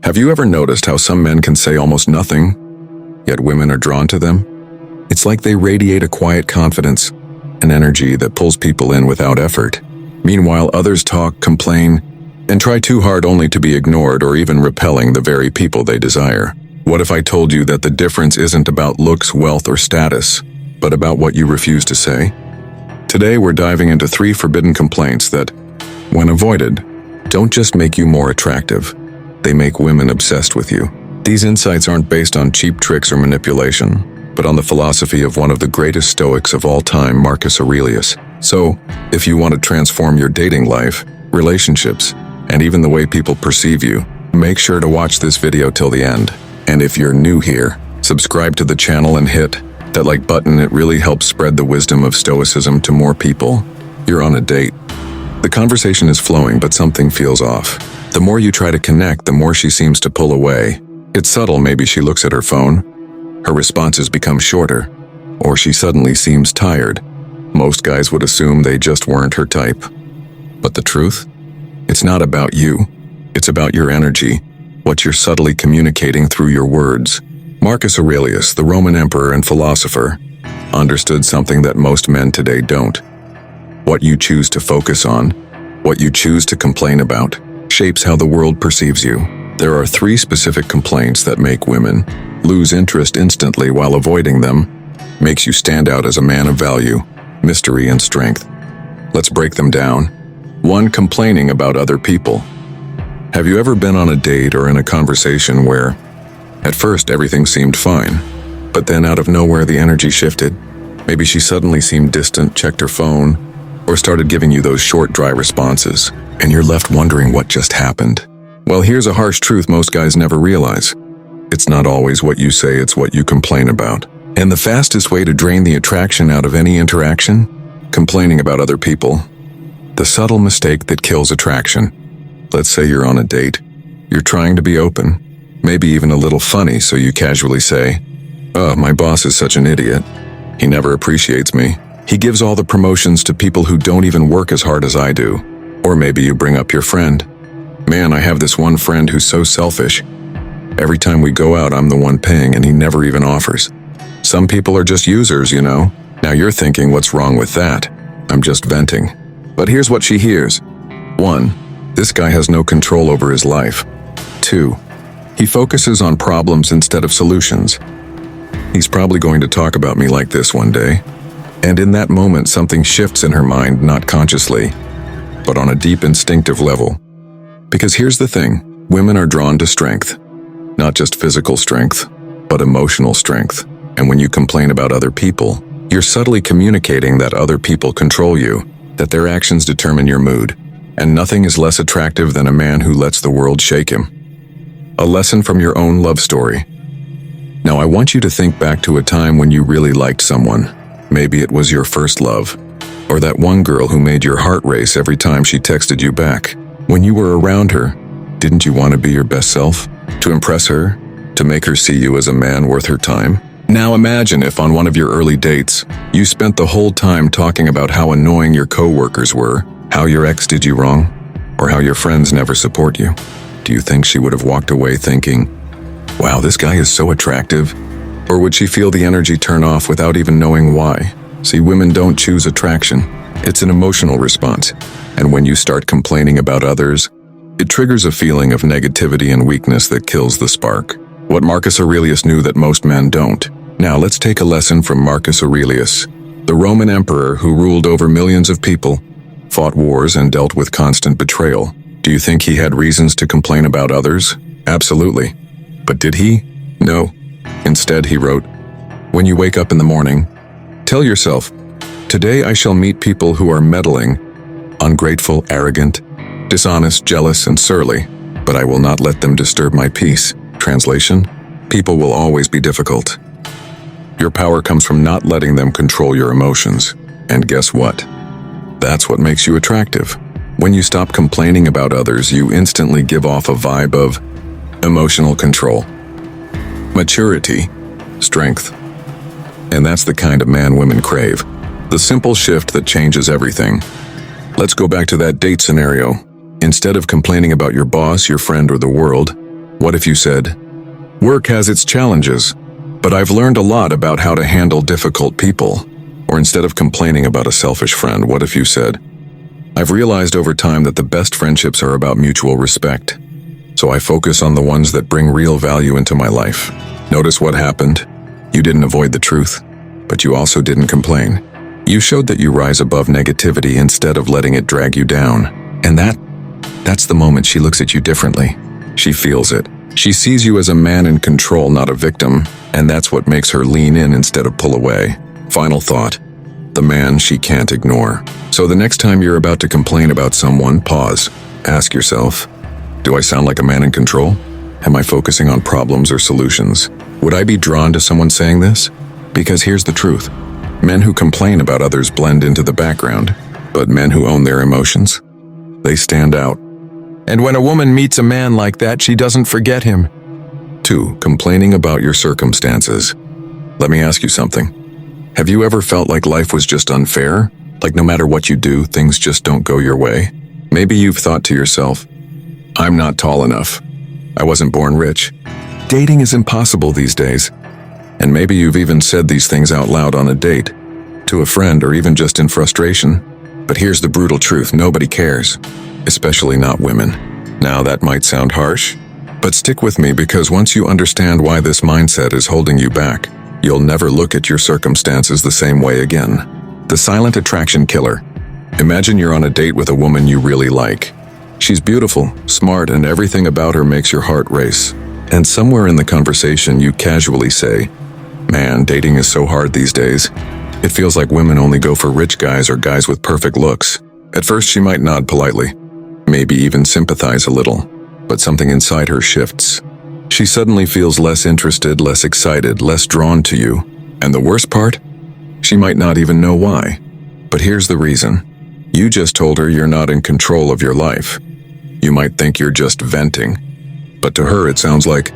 Have you ever noticed how some men can say almost nothing, yet women are drawn to them? It's like they radiate a quiet confidence, an energy that pulls people in without effort. Meanwhile, others talk, complain, and try too hard only to be ignored or even repelling the very people they desire. What if I told you that the difference isn't about looks, wealth, or status, but about what you refuse to say? Today, we're diving into 3 forbidden complaints that, when avoided, don't just make you more attractive, they make women obsessed with you. These insights aren't based on cheap tricks or manipulation, but on the philosophy of one of the greatest Stoics of all time, Marcus Aurelius. So, if you want to transform your dating life, relationships, and even the way people perceive you, make sure to watch this video till the end. And if you're new here, subscribe to the channel and hit that like button. It really helps spread the wisdom of Stoicism to more people. You're on a date. The conversation is flowing, but something feels off. The more you try to connect, the more she seems to pull away. It's subtle. Maybe she looks at her phone, her responses become shorter, or she suddenly seems tired. Most guys would assume they just weren't her type. But the truth? It's not about you. It's about your energy, what you're subtly communicating through your words. Marcus Aurelius, the Roman emperor and philosopher, understood something that most men today don't. What you choose to focus on, what you choose to complain about, shapes how the world perceives you. There are 3 specific complaints that make women lose interest instantly, while avoiding them makes you stand out as a man of value, mystery, and strength. Let's break them down. 1. Complaining about other people. Have you ever been on a date or in a conversation where, at first, everything seemed fine, but then out of nowhere the energy shifted? Maybe she suddenly seemed distant, checked her phone, or started giving you those short, dry responses, and you're left wondering what just happened. Well, here's a harsh truth most guys never realize. It's not always what you say, it's what you complain about. And the fastest way to drain the attraction out of any interaction? Complaining about other people. The subtle mistake that kills attraction. Let's say you're on a date. You're trying to be open, maybe even a little funny, so you casually say, "Oh, my boss is such an idiot. He never appreciates me. He gives all the promotions to people who don't even work as hard as I do." Or maybe you bring up your friend. "Man, I have this one friend who's so selfish. Every time we go out, I'm the one paying and he never even offers. Some people are just users, you know." Now you're thinking, what's wrong with that? I'm just venting. But here's what she hears. 1. This guy has no control over his life. 2. He focuses on problems instead of solutions. He's probably going to talk about me like this one day. And in that moment, something shifts in her mind, not consciously, but on a deep instinctive level. Because here's the thing, women are drawn to strength. Not just physical strength, but emotional strength. And when you complain about other people, you're subtly communicating that other people control you, that their actions determine your mood. And nothing is less attractive than a man who lets the world shake him. A lesson from your own love story. Now I want you to think back to a time when you really liked someone. Maybe it was your first love, or that one girl who made your heart race every time she texted you back. When you were around her, didn't you want to be your best self? To impress her? To make her see you as a man worth her time? Now imagine if on one of your early dates, you spent the whole time talking about how annoying your co-workers were, how your ex did you wrong, or how your friends never support you. Do you think she would have walked away thinking, "Wow, this guy is so attractive"? Or would she feel the energy turn off without even knowing why? See, women don't choose attraction. It's an emotional response. And when you start complaining about others, it triggers a feeling of negativity and weakness that kills the spark. What Marcus Aurelius knew that most men don't. Now let's take a lesson from Marcus Aurelius, the Roman emperor who ruled over millions of people, fought wars, and dealt with constant betrayal. Do you think he had reasons to complain about others? Absolutely. But did he? No. Instead, he wrote, "When you wake up in the morning, tell yourself, today I shall meet people who are meddling, ungrateful, arrogant, dishonest, jealous, and surly, but I will not let them disturb my peace." Translation: people will always be difficult. Your power comes from not letting them control your emotions. And guess what? That's what makes you attractive. When you stop complaining about others, you instantly give off a vibe of emotional control, maturity, strength. And that's the kind of man women crave. The simple shift that changes everything. Let's go back to that date scenario. Instead of complaining about your boss, your friend, or the world, What if you said, "Work has its challenges, but I've learned a lot about how to handle difficult people"? Or instead of complaining about a selfish friend, what if you said, "I've realized over time that the best friendships are about mutual respect, so I focus on the ones that bring real value into my life"? Notice what happened. You didn't avoid the truth, but you also didn't complain. You showed that you rise above negativity instead of letting it drag you down. And that's the moment she looks at you differently. She feels it. She sees you as a man in control, not a victim, and that's what makes her lean in instead of pull away. Final thought. The man she can't ignore. So the next time you're about to complain about someone, pause. Ask yourself, do I sound like a man in control? Am I focusing on problems or solutions? Would I be drawn to someone saying this? Because here's the truth. Men who complain about others blend into the background, but men who own their emotions, they stand out. And when a woman meets a man like that, she doesn't forget him. 2. Complaining about your circumstances. Let me ask you something. Have you ever felt like life was just unfair? Like no matter what you do, things just don't go your way? Maybe you've thought to yourself, I'm not tall enough. I wasn't born rich. Dating is impossible these days. And maybe you've even said these things out loud on a date, to a friend, or even just in frustration. But here's the brutal truth, nobody cares, especially not women. Now that might sound harsh, but stick with me, because once you understand why this mindset is holding you back, you'll never look at your circumstances the same way again. The silent attraction killer. Imagine you're on a date with a woman you really like. She's beautiful, smart, and everything about her makes your heart race. And somewhere in the conversation you casually say, "Man, dating is so hard these days. It feels like women only go for rich guys or guys with perfect looks." At first she might nod politely, maybe even sympathize a little, but something inside her shifts. She suddenly feels less interested, less excited, less drawn to you. And the worst part? She might not even know why. But here's the reason. You just told her you're not in control of your life. You might think you're just venting, but to her it sounds like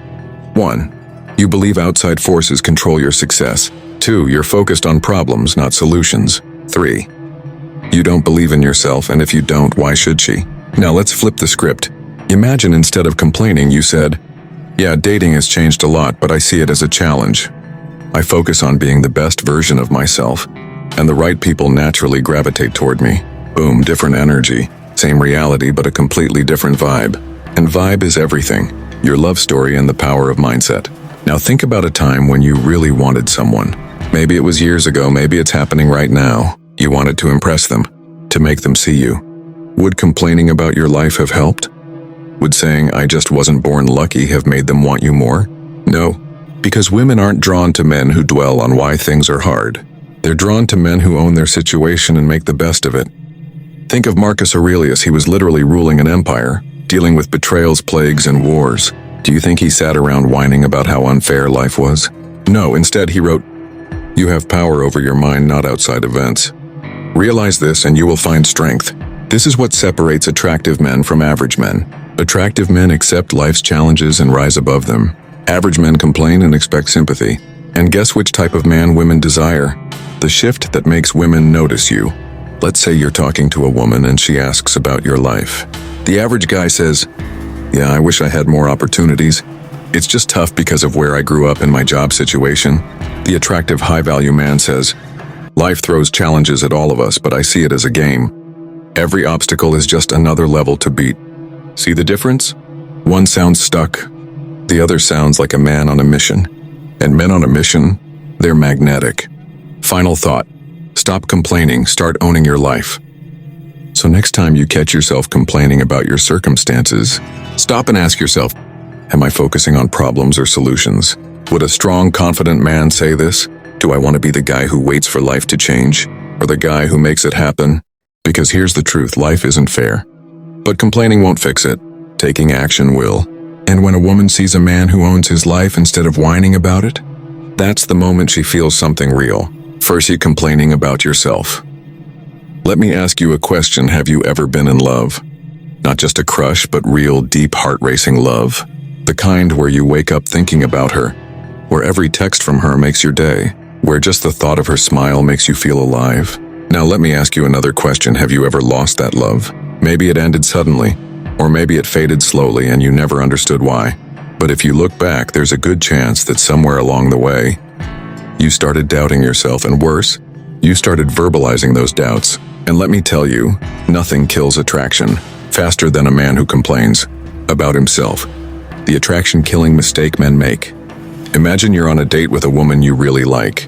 1. You believe outside forces control your success. 2. You're focused on problems, not solutions. 3. You don't believe in yourself, and if you don't, why should she? Now let's flip the script. Imagine instead of complaining, you said, "Yeah, dating has changed a lot, but I see it as a challenge. I focus on being the best version of myself, and the right people naturally gravitate toward me." Boom, different energy. Same reality, but a completely different vibe. And vibe is everything. Your love story and the power of mindset. Now think about a time when you really wanted someone. Maybe it was years ago, maybe it's happening right now. You wanted to impress them, to make them see you. Would complaining about your life have helped? Would saying, "I just wasn't born lucky," have made them want you more? No, because women aren't drawn to men who dwell on why things are hard. They're drawn to men who own their situation and make the best of it. Think of Marcus Aurelius. He was literally ruling an empire, dealing with betrayals, plagues, and wars. Do you think he sat around whining about how unfair life was? No, instead he wrote, "You have power over your mind, not outside events. Realize this and you will find strength." This is what separates attractive men from average men. Attractive men accept life's challenges and rise above them. Average men complain and expect sympathy. And guess which type of man women desire? The shift that makes women notice you. Let's say you're talking to a woman and she asks about your life. The average guy says, "Yeah, I wish I had more opportunities. It's just tough because of where I grew up in my job situation." The attractive high-value man says, "Life throws challenges at all of us, but I see it as a game. Every obstacle is just another level to beat." See the difference? One sounds stuck. The other sounds like a man on a mission. And men on a mission, they're magnetic. Final thought. Stop complaining, start owning your life. So next time you catch yourself complaining about your circumstances, stop and ask yourself, am I focusing on problems or solutions? Would a strong, confident man say this? Do I want to be the guy who waits for life to change? Or the guy who makes it happen? Because here's the truth, life isn't fair. But complaining won't fix it. Taking action will. And when a woman sees a man who owns his life instead of whining about it, that's the moment she feels something real. First, you're complaining about yourself. Let me ask you a question. Have you ever been in love? Not just a crush, but real, deep, heart-racing love. The kind where you wake up thinking about her, where every text from her makes your day, where just the thought of her smile makes you feel alive. Now let me ask you another question. Have you ever lost that love? Maybe it ended suddenly, or maybe it faded slowly and you never understood why. But if you look back, there's a good chance that somewhere along the way, you started doubting yourself, and worse, you started verbalizing those doubts. And let me tell you, nothing kills attraction faster than a man who complains about himself. The attraction-killing mistake men make. Imagine you're on a date with a woman you really like.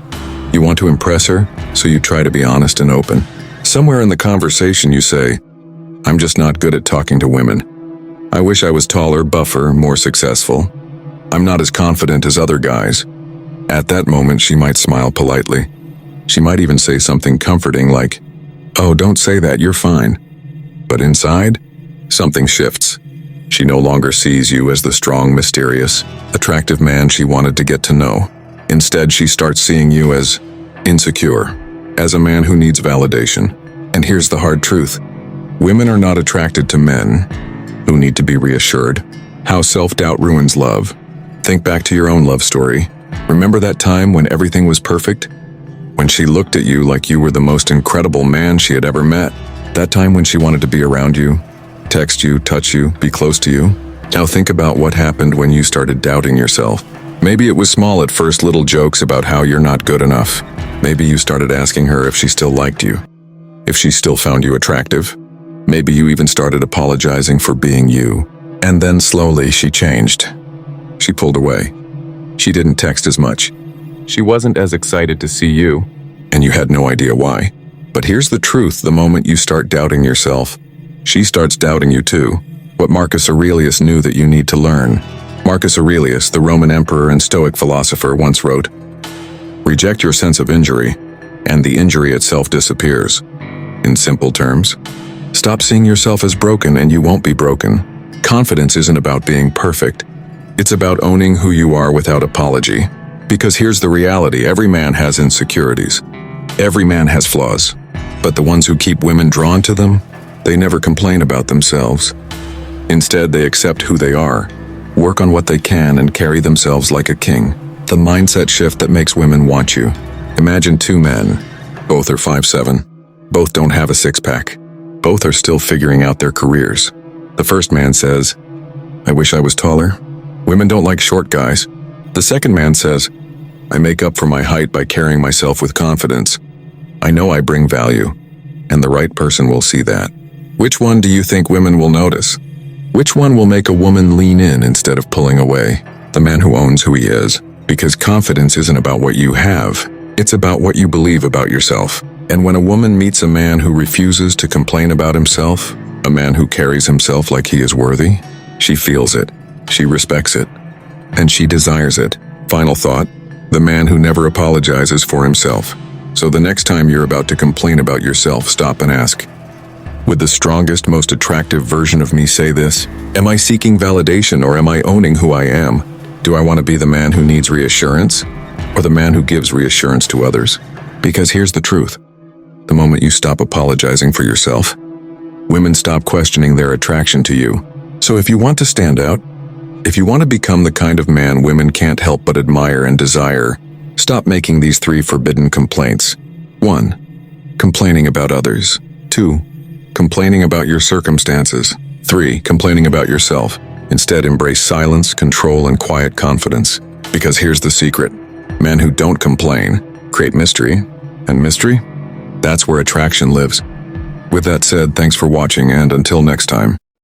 You want to impress her, so you try to be honest and open. Somewhere in the conversation you say, "I'm just not good at talking to women. I wish I was taller, buffer, more successful. I'm not as confident as other guys." At that moment, she might smile politely. She might even say something comforting like, "Oh, don't say that, you're fine." But inside, something shifts. She no longer sees you as the strong, mysterious, attractive man she wanted to get to know. Instead, she starts seeing you as insecure, as a man who needs validation. And here's the hard truth. Women are not attracted to men who need to be reassured. How self-doubt ruins love. Think back to your own love story. Remember that time when everything was perfect? When she looked at you like you were the most incredible man she had ever met? That time when she wanted to be around you, text you, touch you, be close to you? Now think about what happened when you started doubting yourself. Maybe it was small at first, little jokes about how you're not good enough. Maybe you started asking her if she still liked you, if she still found you attractive. Maybe you even started apologizing for being you. And then slowly she changed. She pulled away. She didn't text as much. She wasn't as excited to see you, and you had no idea why. But here's the truth: the moment you start doubting yourself, she starts doubting you too. What Marcus Aurelius knew that you need to learn. Marcus Aurelius, the Roman emperor and Stoic philosopher, once wrote, "Reject your sense of injury, and the injury itself disappears." In simple terms, stop seeing yourself as broken and you won't be broken. Confidence isn't about being perfect. It's about owning who you are without apology. Because here's the reality: every man has insecurities. Every man has flaws. But the ones who keep women drawn to them, they never complain about themselves. Instead, they accept who they are, work on what they can, and carry themselves like a king. The mindset shift that makes women want you. Imagine two men. Both are 5'7". Both don't have a six-pack. Both are still figuring out their careers. The first man says, "I wish I was taller. Women don't like short guys." The second man says, "I make up for my height by carrying myself with confidence. I know I bring value, and the right person will see that." Which one do you think women will notice? Which one will make a woman lean in instead of pulling away? The man who owns who he is. Because confidence isn't about what you have. It's about what you believe about yourself. And when a woman meets a man who refuses to complain about himself, a man who carries himself like he is worthy, she feels it, she respects it, and she desires it. Final thought: the man who never apologizes for himself. So the next time you're about to complain about yourself, stop and ask, would the strongest, most attractive version of me say this? Am I seeking validation, or am I owning who I am? Do I want to be the man who needs reassurance, or the man who gives reassurance to others? Because here's the truth. The moment you stop apologizing for yourself, women stop questioning their attraction to you. So if you want to stand out, if you want to become the kind of man women can't help but admire and desire, stop making these 3 forbidden complaints. 1. Complaining about others. 2. Complaining about your circumstances. 3. Complaining about yourself. Instead, embrace silence, control, and quiet confidence. Because here's the secret. Men who don't complain create mystery. And mystery? That's where attraction lives. With that said, thanks for watching, and until next time.